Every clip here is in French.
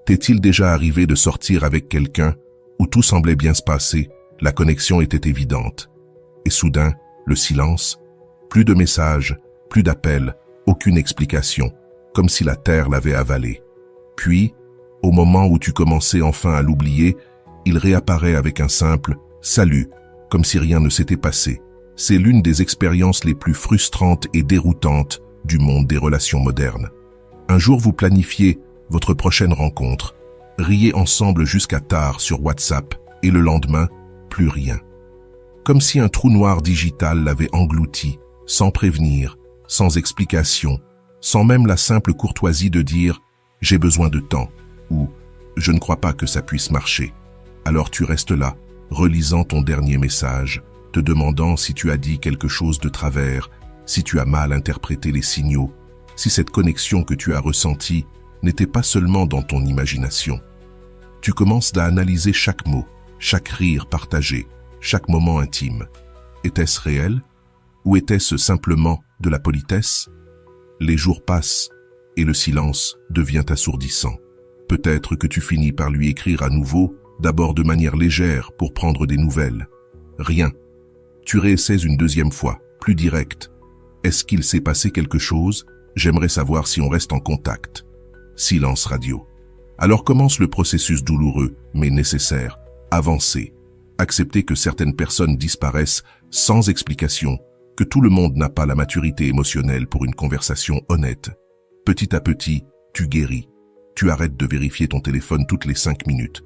T'est-il déjà arrivé de sortir avec quelqu'un où tout semblait bien se passer, la connexion était évidente, et soudain, le silence, plus de messages, plus d'appels, aucune explication, comme si la terre l'avait avalé. Puis, au moment où tu commençais enfin à l'oublier, il réapparaît avec un simple « salut », comme si rien ne s'était passé. C'est l'une des expériences les plus frustrantes et déroutantes du monde des relations modernes. Un jour, vous planifiez votre prochaine rencontre, riez ensemble jusqu'à tard sur WhatsApp, et le lendemain, plus rien. Comme si un trou noir digital l'avait englouti, sans prévenir, sans explication, sans même la simple courtoisie de dire « j'ai besoin de temps » ou « je ne crois pas que ça puisse marcher ». Alors tu restes là, relisant ton dernier message, te demandant si tu as dit quelque chose de travers, si tu as mal interprété les signaux, si cette connexion que tu as ressentie n'était pas seulement dans ton imagination. Tu commences à analyser chaque mot, chaque rire partagé, chaque moment intime. Était-ce réel? Ou était-ce simplement de la politesse? Les jours passent et le silence devient assourdissant. Peut-être que tu finis par lui écrire à nouveau, d'abord de manière légère pour prendre des nouvelles. Rien. Tu réessaies une deuxième fois, plus direct. Est-ce qu'il s'est passé quelque chose? J'aimerais savoir si on reste en contact. Silence radio. Alors commence le processus douloureux, mais nécessaire. Avancer. Accepter que certaines personnes disparaissent sans explication, que tout le monde n'a pas la maturité émotionnelle pour une conversation honnête. Petit à petit, tu guéris. Tu arrêtes de vérifier ton téléphone toutes les 5 minutes.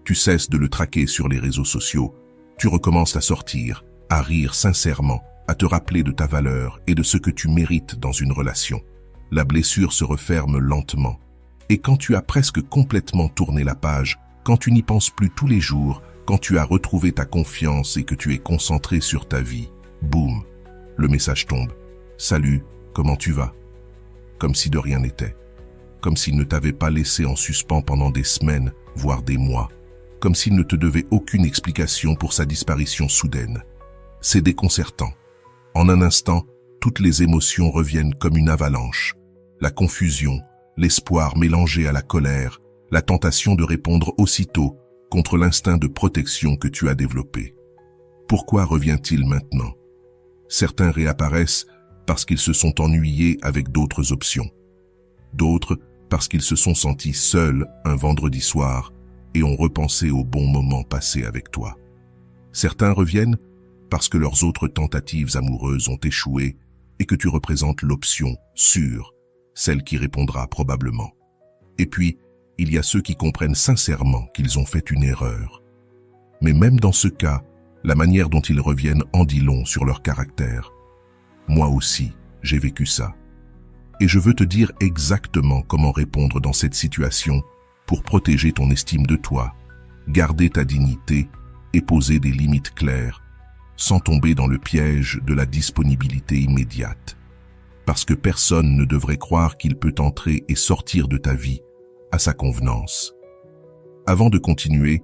Tu cesses de le traquer sur les réseaux sociaux. Tu recommences à sortir, à rire sincèrement, à te rappeler de ta valeur et de ce que tu mérites dans une relation. La blessure se referme lentement. Et quand tu as presque complètement tourné la page, quand tu n'y penses plus tous les jours, quand tu as retrouvé ta confiance et que tu es concentré sur ta vie, boum, le message tombe. Salut, comment tu vas? Comme si de rien n'était. Comme s'il ne t'avait pas laissé en suspens pendant des semaines, voire des mois. Comme s'il ne te devait aucune explication pour sa disparition soudaine. C'est déconcertant. En un instant, toutes les émotions reviennent comme une avalanche. La confusion, l'espoir mélangé à la colère, la tentation de répondre aussitôt contre l'instinct de protection que tu as développé. Pourquoi revient-il maintenant? Certains réapparaissent parce qu'ils se sont ennuyés avec d'autres options. D'autres parce qu'ils se sont sentis seuls un vendredi soir et ont repensé aux bons moments passés avec toi. Certains reviennent parce que leurs autres tentatives amoureuses ont échoué et que tu représentes l'option sûre, celle qui répondra probablement. Et puis, il y a ceux qui comprennent sincèrement qu'ils ont fait une erreur. Mais même dans ce cas, la manière dont ils reviennent en dit long sur leur caractère. Moi aussi, j'ai vécu ça. Et je veux te dire exactement comment répondre dans cette situation pour protéger ton estime de toi, garder ta dignité et poser des limites claires, sans tomber dans le piège de la disponibilité immédiate. Parce que personne ne devrait croire qu'il peut entrer et sortir de ta vie à sa convenance. Avant de continuer,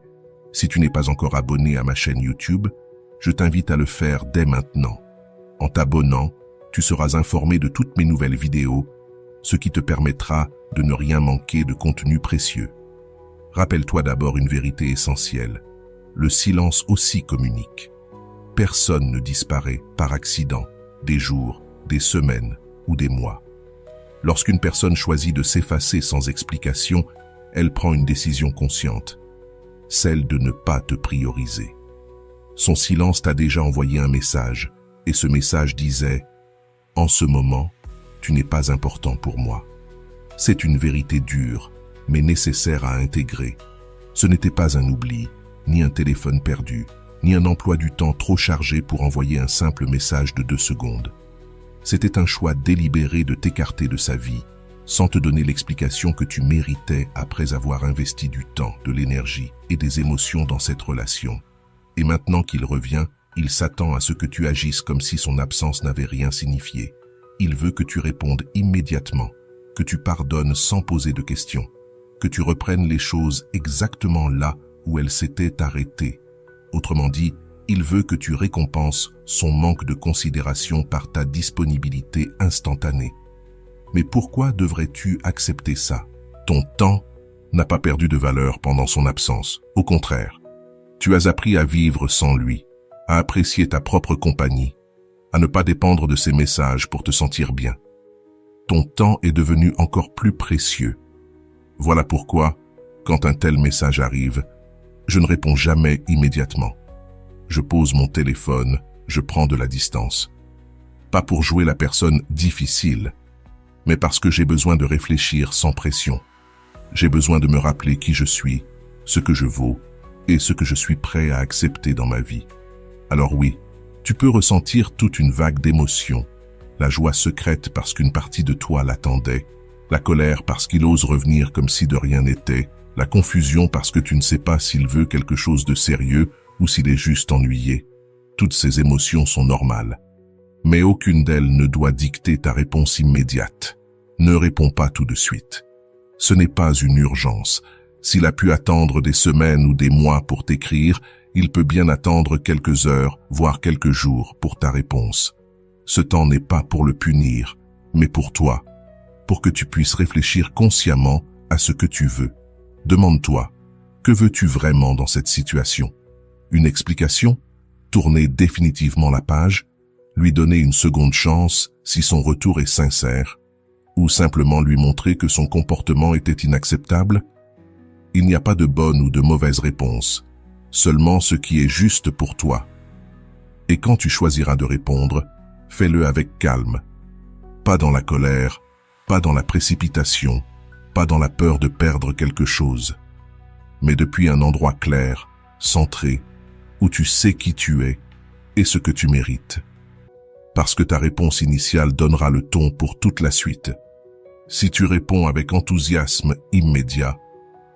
si tu n'es pas encore abonné à ma chaîne YouTube, je t'invite à le faire dès maintenant. En t'abonnant, tu seras informé de toutes mes nouvelles vidéos, ce qui te permettra de ne rien manquer de contenu précieux. Rappelle-toi d'abord une vérité essentielle. Le silence aussi communique. Personne ne disparaît par accident, des jours, des semaines ou des mois. Lorsqu'une personne choisit de s'effacer sans explication, elle prend une décision consciente, celle de ne pas te prioriser. Son silence t'a déjà envoyé un message, et ce message disait « En ce moment, tu n'es pas important pour moi ». C'est une vérité dure, mais nécessaire à intégrer. Ce n'était pas un oubli, ni un téléphone perdu, ni un emploi du temps trop chargé pour envoyer un simple message de 2 secondes. C'était un choix délibéré de t'écarter de sa vie, sans te donner l'explication que tu méritais après avoir investi du temps, de l'énergie et des émotions dans cette relation. Et maintenant qu'il revient, il s'attend à ce que tu agisses comme si son absence n'avait rien signifié. Il veut que tu répondes immédiatement, que tu pardonnes sans poser de questions, que tu reprennes les choses exactement là où elles s'étaient arrêtées. Autrement dit, il veut que tu récompenses son manque de considération par ta disponibilité instantanée. Mais pourquoi devrais-tu accepter ça? Ton temps n'a pas perdu de valeur pendant son absence. Au contraire, tu as appris à vivre sans lui, à apprécier ta propre compagnie, à ne pas dépendre de ses messages pour te sentir bien. Ton temps est devenu encore plus précieux. Voilà pourquoi, quand un tel message arrive, je ne réponds jamais immédiatement. Je pose mon téléphone, je prends de la distance. Pas pour jouer la personne difficile, mais parce que j'ai besoin de réfléchir sans pression. J'ai besoin de me rappeler qui je suis, ce que je vaux et ce que je suis prêt à accepter dans ma vie. Alors oui, tu peux ressentir toute une vague d'émotions, la joie secrète parce qu'une partie de toi l'attendait, la colère parce qu'il ose revenir comme si de rien n'était, la confusion parce que tu ne sais pas s'il veut quelque chose de sérieux ou s'il est juste ennuyé. Toutes ces émotions sont normales. Mais aucune d'elles ne doit dicter ta réponse immédiate. Ne réponds pas tout de suite. Ce n'est pas une urgence. S'il a pu attendre des semaines ou des mois pour t'écrire, il peut bien attendre quelques heures, voire quelques jours pour ta réponse. Ce temps n'est pas pour le punir, mais pour toi, pour que tu puisses réfléchir consciemment à ce que tu veux. Demande-toi, que veux-tu vraiment dans cette situation? Une explication? Tourner définitivement la page? Lui donner une seconde chance si son retour est sincère? Ou simplement lui montrer que son comportement était inacceptable? Il n'y a pas de bonne ou de mauvaise réponse, seulement ce qui est juste pour toi. Et quand tu choisiras de répondre, fais-le avec calme. Pas dans la colère, pas dans la précipitation, pas dans la peur de perdre quelque chose, mais depuis un endroit clair, centré, où tu sais qui tu es et ce que tu mérites. Parce que ta réponse initiale donnera le ton pour toute la suite. Si tu réponds avec enthousiasme immédiat,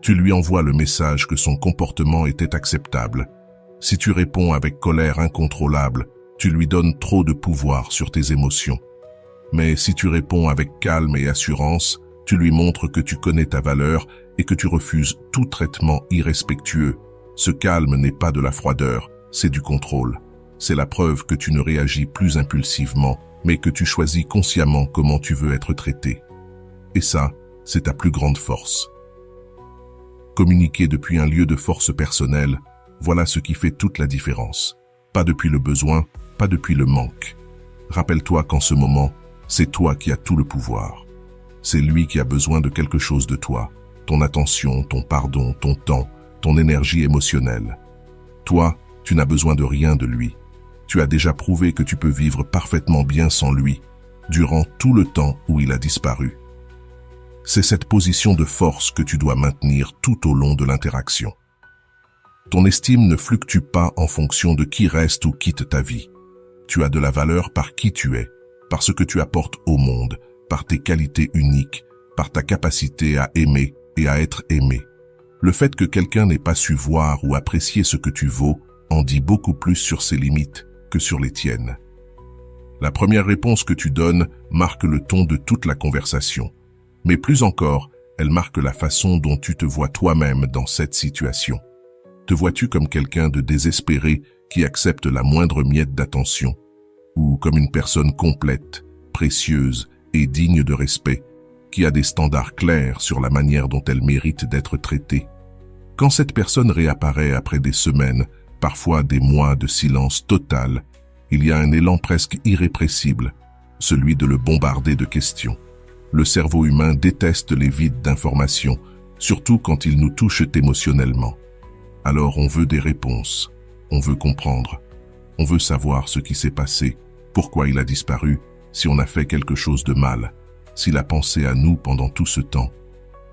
tu lui envoies le message que son comportement était acceptable. Si tu réponds avec colère incontrôlable, tu lui donnes trop de pouvoir sur tes émotions. Mais si tu réponds avec calme et assurance, tu lui montres que tu connais ta valeur et que tu refuses tout traitement irrespectueux. Ce calme n'est pas de la froideur, c'est du contrôle. C'est la preuve que tu ne réagis plus impulsivement, mais que tu choisis consciemment comment tu veux être traité. Et ça, c'est ta plus grande force. Communiquer depuis un lieu de force personnelle, voilà ce qui fait toute la différence. Pas depuis le besoin, pas depuis le manque. Rappelle-toi qu'en ce moment, c'est toi qui as tout le pouvoir. C'est lui qui a besoin de quelque chose de toi. Ton attention, ton pardon, ton temps, ton énergie émotionnelle. Toi, tu n'as besoin de rien de lui. Tu as déjà prouvé que tu peux vivre parfaitement bien sans lui, durant tout le temps où il a disparu. C'est cette position de force que tu dois maintenir tout au long de l'interaction. Ton estime ne fluctue pas en fonction de qui reste ou quitte ta vie. Tu as de la valeur par qui tu es, par ce que tu apportes au monde, par tes qualités uniques, par ta capacité à aimer et à être aimé. Le fait que quelqu'un n'ait pas su voir ou apprécier ce que tu vaux en dit beaucoup plus sur ses limites que sur les tiennes. La première réponse que tu donnes marque le ton de toute la conversation. Mais plus encore, elle marque la façon dont tu te vois toi-même dans cette situation. Te vois-tu comme quelqu'un de désespéré qui accepte la moindre miette d'attention, ou comme une personne complète, précieuse et digne de respect, qui a des standards clairs sur la manière dont elle mérite d'être traitée? Quand cette personne réapparaît après des semaines, parfois des mois de silence total, il y a un élan presque irrépressible, celui de le bombarder de questions. Le cerveau humain déteste les vides d'informations, surtout quand ils nous touchent émotionnellement. Alors on veut des réponses, on veut comprendre, on veut savoir ce qui s'est passé, pourquoi il a disparu, si on a fait quelque chose de mal, s'il a pensé à nous pendant tout ce temps.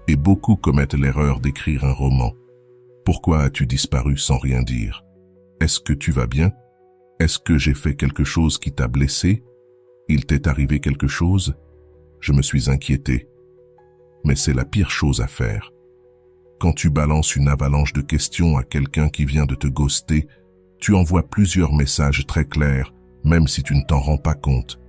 Et beaucoup commettent l'erreur d'écrire un roman. Pourquoi as-tu disparu sans rien dire? Est-ce que tu vas bien? Est-ce que j'ai fait quelque chose qui t'a blessé? Il t'est arrivé quelque chose? Je me suis inquiété. Mais c'est la pire chose à faire. Quand tu balances une avalanche de questions à quelqu'un qui vient de te ghoster, tu envoies plusieurs messages très clairs, même si tu ne t'en rends pas compte.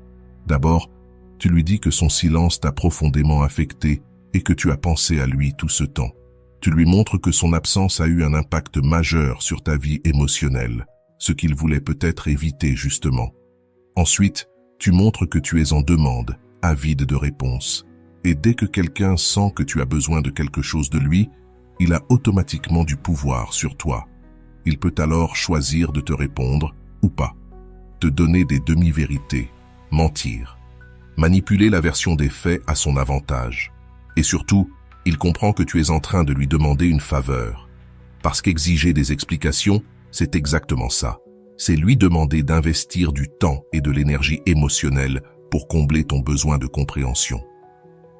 D'abord, tu lui dis que son silence t'a profondément affecté et que tu as pensé à lui tout ce temps. Tu lui montres que son absence a eu un impact majeur sur ta vie émotionnelle, ce qu'il voulait peut-être éviter justement. Ensuite, tu montres que tu es en demande, avide de réponses. Et dès que quelqu'un sent que tu as besoin de quelque chose de lui, il a automatiquement du pouvoir sur toi. Il peut alors choisir de te répondre ou pas, te donner des demi-vérités, mentir, manipuler la version des faits à son avantage. Et surtout, il comprend que tu es en train de lui demander une faveur. Parce qu'exiger des explications, c'est exactement ça. C'est lui demander d'investir du temps et de l'énergie émotionnelle pour combler ton besoin de compréhension.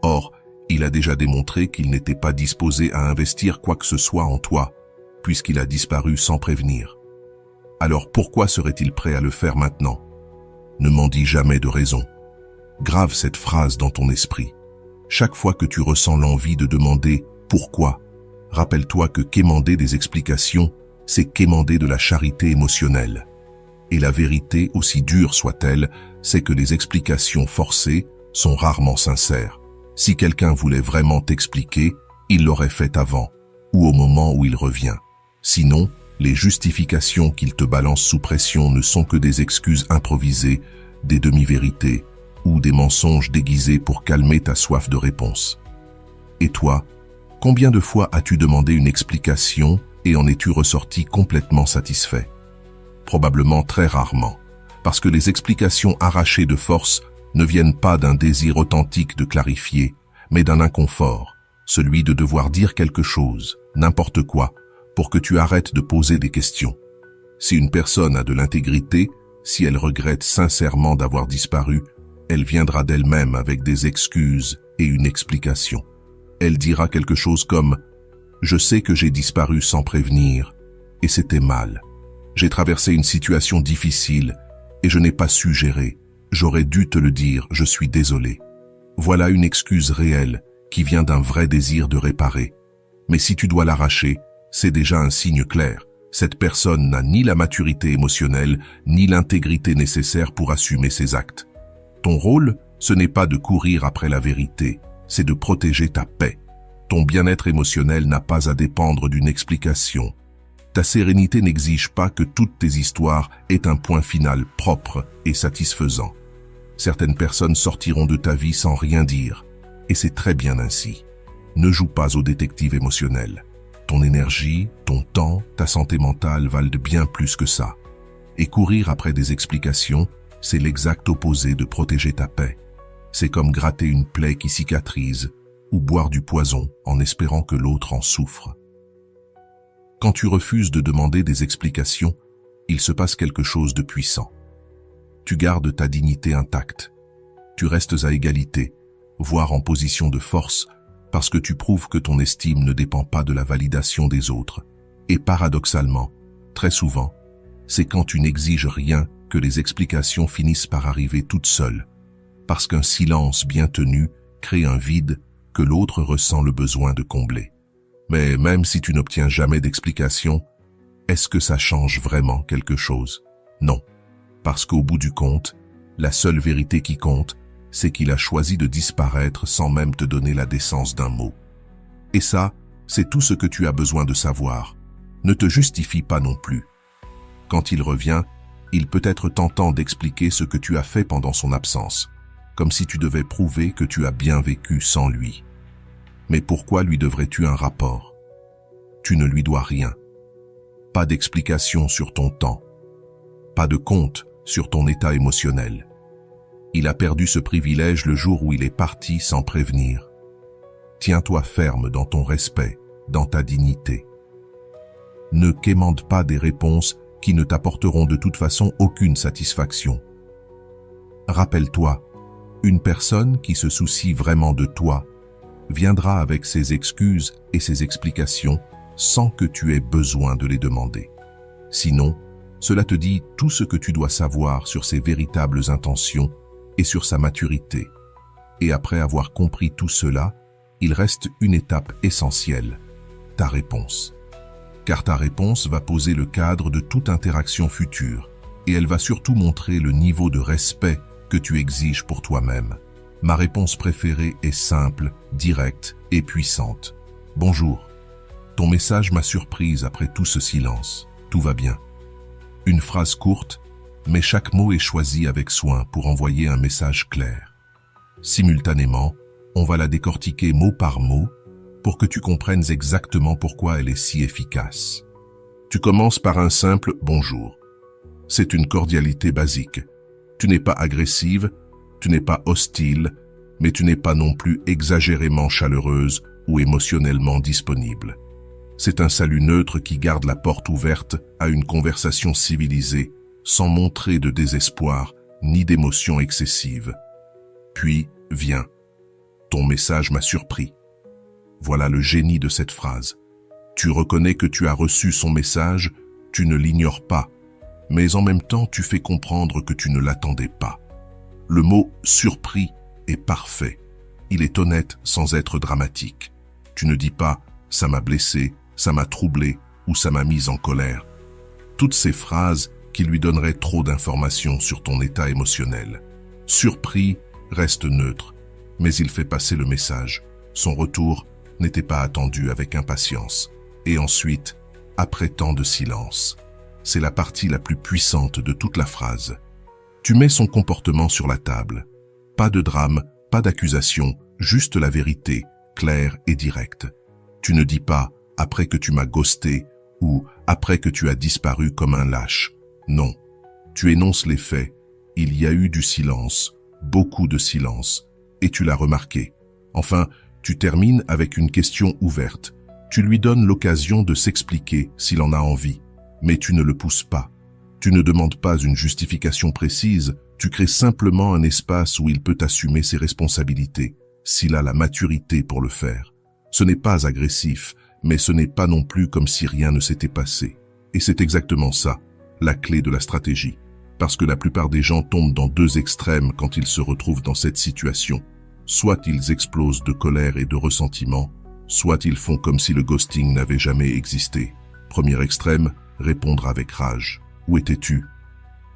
Or, il a déjà démontré qu'il n'était pas disposé à investir quoi que ce soit en toi, puisqu'il a disparu sans prévenir. Alors pourquoi serait-il prêt à le faire maintenant? Ne m'en dis jamais de raison. Grave cette phrase dans ton esprit. Chaque fois que tu ressens l'envie de demander « pourquoi ?», rappelle-toi que quémander des explications, c'est quémander de la charité émotionnelle. Et la vérité, aussi dure soit-elle, c'est que les explications forcées sont rarement sincères. Si quelqu'un voulait vraiment t'expliquer, il l'aurait fait avant, ou au moment où il revient. Sinon, les justifications qu'il te balance sous pression ne sont que des excuses improvisées, des demi-vérités, ou des mensonges déguisés pour calmer ta soif de réponse. Et toi, combien de fois as-tu demandé une explication et en es-tu ressorti complètement satisfait? Probablement très rarement, parce que les explications arrachées de force ne viennent pas d'un désir authentique de clarifier, mais d'un inconfort, celui de devoir dire quelque chose, n'importe quoi, pour que tu arrêtes de poser des questions. Si une personne a de l'intégrité, si elle regrette sincèrement d'avoir disparu, elle viendra d'elle-même avec des excuses et une explication. Elle dira quelque chose comme « Je sais que j'ai disparu sans prévenir, et c'était mal. J'ai traversé une situation difficile, et je n'ai pas su gérer. J'aurais dû te le dire, je suis désolé. » Voilà une excuse réelle qui vient d'un vrai désir de réparer. Mais si tu dois l'arracher, c'est déjà un signe clair. Cette personne n'a ni la maturité émotionnelle, ni l'intégrité nécessaire pour assumer ses actes. Ton rôle, ce n'est pas de courir après la vérité, c'est de protéger ta paix. Ton bien-être émotionnel n'a pas à dépendre d'une explication. Ta sérénité n'exige pas que toutes tes histoires aient un point final propre et satisfaisant. Certaines personnes sortiront de ta vie sans rien dire, et c'est très bien ainsi. Ne joue pas au détective émotionnel. Ton énergie, ton temps, ta santé mentale valent bien plus que ça. Et courir après des explications, c'est l'exact opposé de protéger ta paix. C'est comme gratter une plaie qui cicatrise ou boire du poison en espérant que l'autre en souffre. Quand tu refuses de demander des explications, il se passe quelque chose de puissant. Tu gardes ta dignité intacte. Tu restes à égalité, voire en position de force, parce que tu prouves que ton estime ne dépend pas de la validation des autres. Et paradoxalement, très souvent, c'est quand tu n'exiges rien que les explications finissent par arriver toutes seules, parce qu'un silence bien tenu crée un vide que l'autre ressent le besoin de combler. Mais même si tu n'obtiens jamais d'explication, est-ce que ça change vraiment quelque chose? Non, parce qu'au bout du compte, la seule vérité qui compte, c'est qu'il a choisi de disparaître sans même te donner la décence d'un mot. Et ça, c'est tout ce que tu as besoin de savoir. Ne te justifie pas non plus. Quand il revient, il peut être tentant d'expliquer ce que tu as fait pendant son absence, comme si tu devais prouver que tu as bien vécu sans lui. Mais pourquoi lui devrais-tu un rapport? Tu ne lui dois rien. Pas d'explication sur ton temps. Pas de compte sur ton état émotionnel. Il a perdu ce privilège le jour où il est parti sans prévenir. Tiens-toi ferme dans ton respect, dans ta dignité. Ne quémande pas des réponses qui ne t'apporteront de toute façon aucune satisfaction. Rappelle-toi, une personne qui se soucie vraiment de toi viendra avec ses excuses et ses explications sans que tu aies besoin de les demander. Sinon, cela te dit tout ce que tu dois savoir sur ses véritables intentions et sur sa maturité. Et après avoir compris tout cela, il reste une étape essentielle, ta réponse. Car ta réponse va poser le cadre de toute interaction future et elle va surtout montrer le niveau de respect que tu exiges pour toi-même. Ma réponse préférée est simple, directe et puissante. Bonjour. Ton message m'a surprise après tout ce silence. Tout va bien. Une phrase courte, mais chaque mot est choisi avec soin pour envoyer un message clair. Simultanément, on va la décortiquer mot par mot pour que tu comprennes exactement pourquoi elle est si efficace. Tu commences par un simple « bonjour ». C'est une cordialité basique. Tu n'es pas agressive, tu n'es pas hostile, mais tu n'es pas non plus exagérément chaleureuse ou émotionnellement disponible. C'est un salut neutre qui garde la porte ouverte à une conversation civilisée, sans montrer de désespoir ni d'émotion excessive. Puis vient. Ton message m'a surpris. Voilà le génie de cette phrase. Tu reconnais que tu as reçu son message, tu ne l'ignores pas, mais en même temps tu fais comprendre que tu ne l'attendais pas. Le mot « surpris » est parfait. Il est honnête sans être dramatique. Tu ne dis pas « ça m'a blessé », « ça m'a troublé » ou « ça m'a mise en colère ». Toutes ces phrases qui lui donneraient trop d'informations sur ton état émotionnel. Surpris reste neutre, mais il fait passer le message. Son retour n'était pas attendu avec impatience. Et ensuite, après tant de silence. C'est la partie la plus puissante de toute la phrase. Tu mets son comportement sur la table. Pas de drame, pas d'accusation, juste la vérité, claire et directe. Tu ne dis pas « après que tu m'as ghosté » ou « après que tu as disparu comme un lâche ». Non, tu énonces les faits. Il y a eu du silence, beaucoup de silence, et tu l'as remarqué. Enfin, tu termines avec une question ouverte. Tu lui donnes l'occasion de s'expliquer s'il en a envie, mais tu ne le pousses pas. Tu ne demandes pas une justification précise, tu crées simplement un espace où il peut assumer ses responsabilités, s'il a la maturité pour le faire. Ce n'est pas agressif, mais ce n'est pas non plus comme si rien ne s'était passé. Et c'est exactement ça, la clé de la stratégie. Parce que la plupart des gens tombent dans deux extrêmes quand ils se retrouvent dans cette situation. Soit ils explosent de colère et de ressentiment, soit ils font comme si le ghosting n'avait jamais existé. Premier extrême, répondre avec rage. Où étais-tu?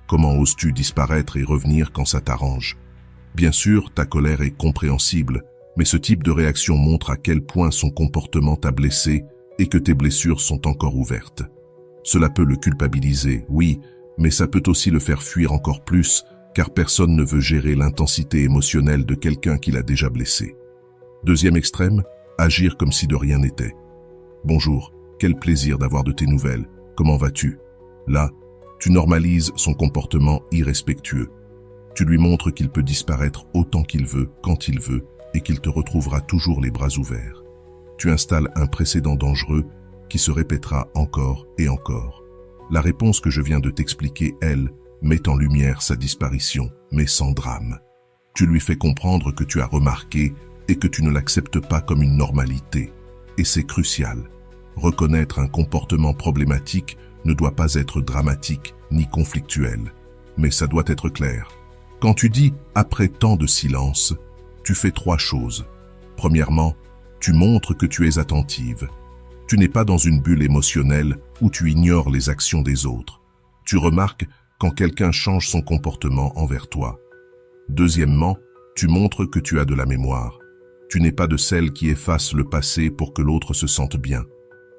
Comment oses-tu disparaître et revenir quand ça t'arrange? Bien sûr, ta colère est compréhensible, mais ce type de réaction montre à quel point son comportement t'a blessé et que tes blessures sont encore ouvertes. Cela peut le culpabiliser, oui, mais ça peut aussi le faire fuir encore plus, car personne ne veut gérer l'intensité émotionnelle de quelqu'un qui l'a déjà blessé. Deuxième extrême, agir comme si de rien n'était. Bonjour, quel plaisir d'avoir de tes nouvelles, comment vas-tu? Là, tu normalises son comportement irrespectueux. Tu lui montres qu'il peut disparaître autant qu'il veut, quand il veut, et qu'il te retrouvera toujours les bras ouverts. Tu installes un précédent dangereux qui se répétera encore et encore. La réponse que je viens de t'expliquer, elle, met en lumière sa disparition, mais sans drame. Tu lui fais comprendre que tu as remarqué et que tu ne l'acceptes pas comme une normalité. Et c'est crucial. Reconnaître un comportement problématique ne doit pas être dramatique ni conflictuel, mais ça doit être clair. Quand tu dis « après tant de silence », tu fais trois choses. Premièrement, tu montres que tu es attentive. Tu n'es pas dans une bulle émotionnelle où tu ignores les actions des autres. Tu remarques quand quelqu'un change son comportement envers toi. Deuxièmement, tu montres que tu as de la mémoire. Tu n'es pas de celle qui efface le passé pour que l'autre se sente bien.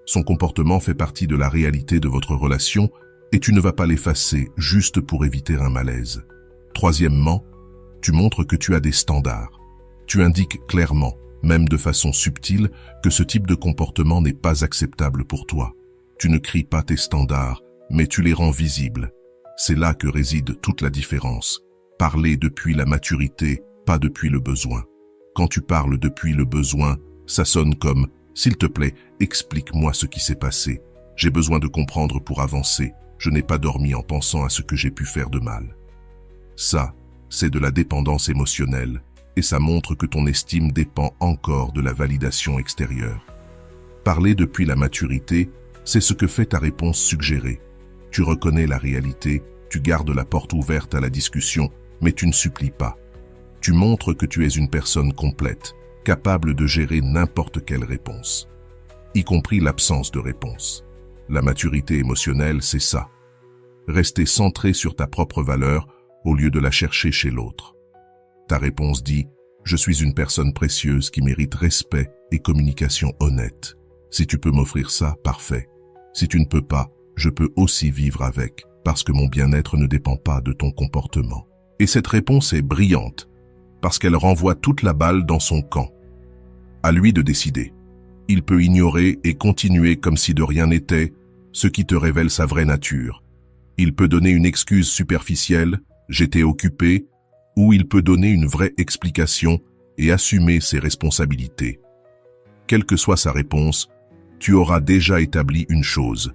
Son comportement fait partie de la réalité de votre relation et tu ne vas pas l'effacer juste pour éviter un malaise. Troisièmement, tu montres que tu as des standards. Tu indiques clairement, même de façon subtile, que ce type de comportement n'est pas acceptable pour toi. Tu ne cries pas tes standards, mais tu les rends visibles. C'est là que réside toute la différence. Parler depuis la maturité, pas depuis le besoin. Quand tu parles depuis le besoin, ça sonne comme « S'il te plaît, explique-moi ce qui s'est passé. J'ai besoin de comprendre pour avancer. Je n'ai pas dormi en pensant à ce que j'ai pu faire de mal. » Ça, c'est de la dépendance émotionnelle, et ça montre que ton estime dépend encore de la validation extérieure. Parler depuis la maturité, c'est ce que fait ta réponse suggérée. Tu reconnais la réalité, tu gardes la porte ouverte à la discussion, mais tu ne supplies pas. Tu montres que tu es une personne complète, capable de gérer n'importe quelle réponse, y compris l'absence de réponse. La maturité émotionnelle, c'est ça. Rester centré sur ta propre valeur au lieu de la chercher chez l'autre. Ta réponse dit « Je suis une personne précieuse qui mérite respect et communication honnête. Si tu peux m'offrir ça, parfait. Si tu ne peux pas, je peux aussi vivre avec, parce que mon bien-être ne dépend pas de ton comportement. » Et cette réponse est brillante, parce qu'elle renvoie toute la balle dans son camp. À lui de décider. Il peut ignorer et continuer comme si de rien n'était, ce qui te révèle sa vraie nature. Il peut donner une excuse superficielle, « j'étais occupé », ou il peut donner une vraie explication et assumer ses responsabilités. Quelle que soit sa réponse, tu auras déjà établi une chose.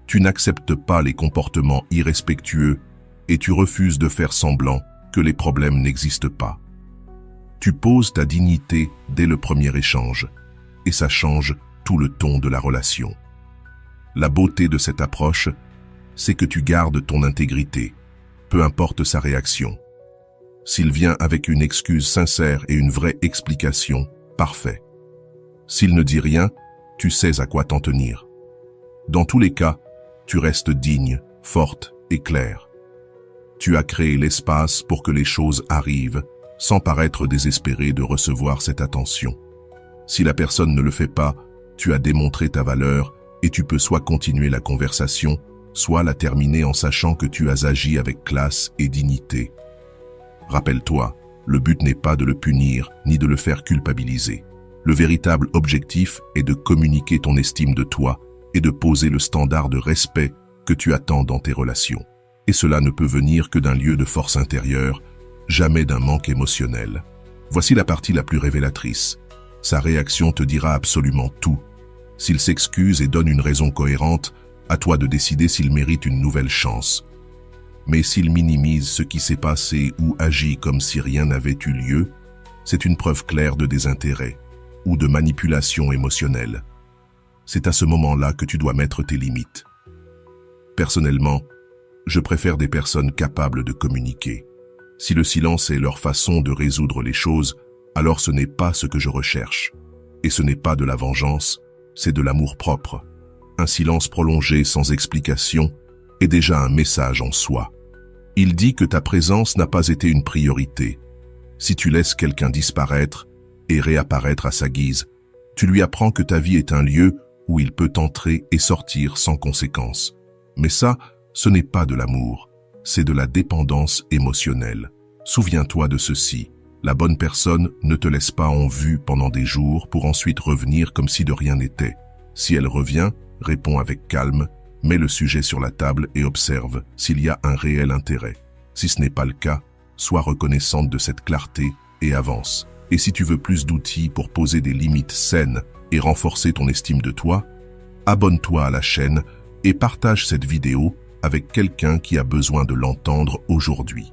Tu n'acceptes pas les comportements irrespectueux et tu refuses de faire semblant que les problèmes n'existent pas. Tu poses ta dignité dès le premier échange et ça change tout le ton de la relation. La beauté de cette approche, c'est que tu gardes ton intégrité, peu importe sa réaction. S'il vient avec une excuse sincère et une vraie explication, parfait. S'il ne dit rien, tu sais à quoi t'en tenir. Dans tous les cas, tu restes digne, forte et claire. Tu as créé l'espace pour que les choses arrivent, sans paraître désespéré de recevoir cette attention. Si la personne ne le fait pas, tu as démontré ta valeur et tu peux soit continuer la conversation, soit la terminer en sachant que tu as agi avec classe et dignité. Rappelle-toi, le but n'est pas de le punir ni de le faire culpabiliser. Le véritable objectif est de communiquer ton estime de toi et de poser le standard de respect que tu attends dans tes relations. Et cela ne peut venir que d'un lieu de force intérieure, jamais d'un manque émotionnel. Voici la partie la plus révélatrice. Sa réaction te dira absolument tout. S'il s'excuse et donne une raison cohérente, à toi de décider s'il mérite une nouvelle chance. Mais s'il minimise ce qui s'est passé ou agit comme si rien n'avait eu lieu, c'est une preuve claire de désintérêt ou de manipulation émotionnelle. C'est à ce moment-là que tu dois mettre tes limites. Personnellement, je préfère des personnes capables de communiquer. Si le silence est leur façon de résoudre les choses, alors ce n'est pas ce que je recherche. Et ce n'est pas de la vengeance, c'est de l'amour-propre. Un silence prolongé sans explication est déjà un message en soi. Il dit que ta présence n'a pas été une priorité. Si tu laisses quelqu'un disparaître et réapparaître à sa guise, tu lui apprends que ta vie est un lieu où il peut entrer et sortir sans conséquence. Mais ça, ce n'est pas de l'amour, c'est de la dépendance émotionnelle. Souviens-toi de ceci, la bonne personne ne te laisse pas en vue pendant des jours pour ensuite revenir comme si de rien n'était. Si elle revient, réponds avec calme, mets le sujet sur la table et observe s'il y a un réel intérêt. Si ce n'est pas le cas, sois reconnaissante de cette clarté et avance. Et si tu veux plus d'outils pour poser des limites saines et renforcer ton estime de toi, abonne-toi à la chaîne et partage cette vidéo avec quelqu'un qui a besoin de l'entendre aujourd'hui.